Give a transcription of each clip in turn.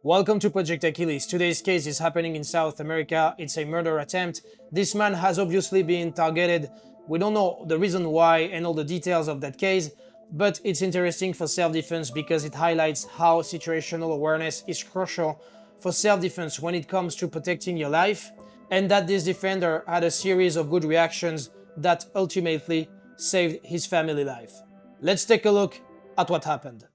Welcome to Project Achilles. Today's case is happening in South America. It's a murder attempt. This man has obviously been targeted. We don't know the reason why and all the details of that case, but it's interesting for self-defense because it highlights how situational awareness is crucial for self-defense when it comes to protecting your life, and that this defender had a series of good reactions that ultimately saved his family life. Let's take a look at what happened.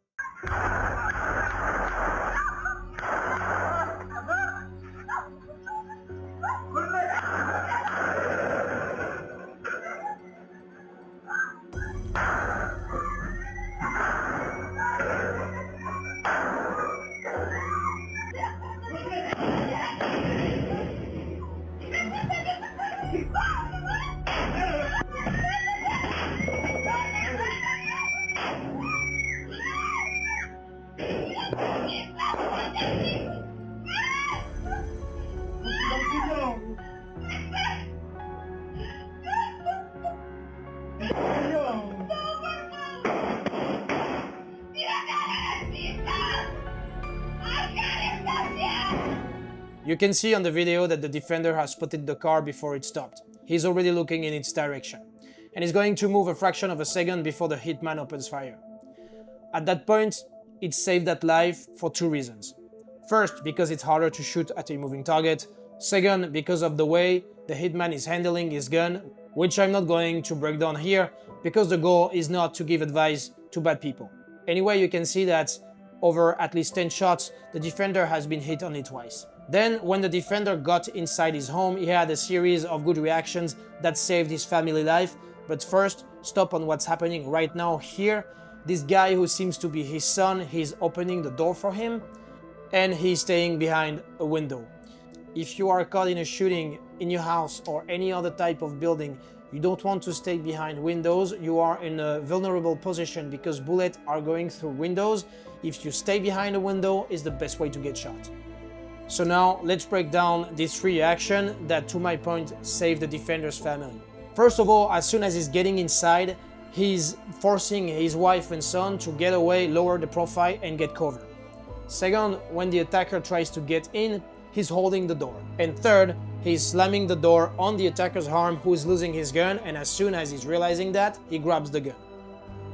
You can see on the video that the defender has spotted the car before it stopped. He's already looking in its direction, and is going to move a fraction of a second before the hitman opens fire. At that point, it saved that life for two reasons. First, because it's harder to shoot at a moving target. Second, because of the way the hitman is handling his gun, which I'm not going to break down here, because the goal is not to give advice to bad people. Anyway, you can see that over at least 10 shots, the defender has been hit only twice. Then, when the defender got inside his home, he had a series of good reactions that saved his family life. But first, stop on what's happening right now here. This guy who seems to be his son, he's opening the door for him, and he's staying behind a window. If you are caught in a shooting in your house or any other type of building, you don't want to stay behind windows. You are in a vulnerable position because bullets are going through windows. If you stay behind a window, is the best way to get shot. So now let's break down these three reactions that, to my point, saved the defender's family. First of all, as soon as he's getting inside, he's forcing his wife and son to get away, lower the profile and get cover. Second, when the attacker tries to get in, he's holding the door. And third, he's slamming the door on the attacker's arm, who is losing his gun, and as soon as he's realizing that, he grabs the gun.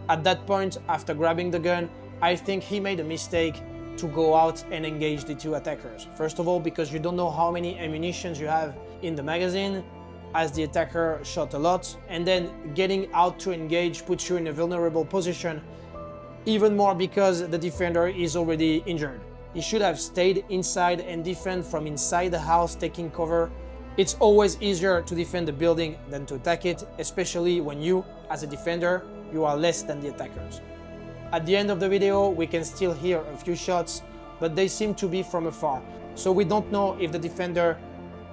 At that point, after grabbing the gun, I think he made a mistake to go out and engage the two attackers. First of all, because you don't know how many ammunitions you have in the magazine, as the attacker shot a lot, and then getting out to engage puts you in a vulnerable position, even more because the defender is already injured. He should have stayed inside and defend from inside the house, taking cover. It's always easier to defend the building than to attack it, especially when you, as a defender, you are less than the attackers. At the end of the video, we can still hear a few shots, but they seem to be from afar. So we don't know if the defender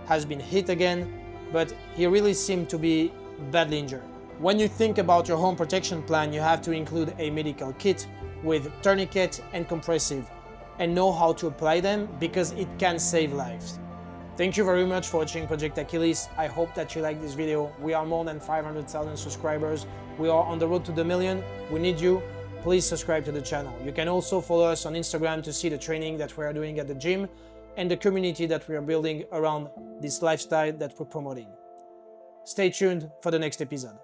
has been hit again, but he really seemed to be badly injured. When you think about your home protection plan, you have to include a medical kit with tourniquet and compressive, and know how to apply them because it can save lives. Thank you very much for watching Project Achilles. I hope that you like this video. We are more than 500,000 subscribers. We are on the road to the million. We need you. Please subscribe to the channel. You can also follow us on Instagram to see the training that we are doing at the gym and the community that we are building around this lifestyle that we're promoting. Stay tuned for the next episode.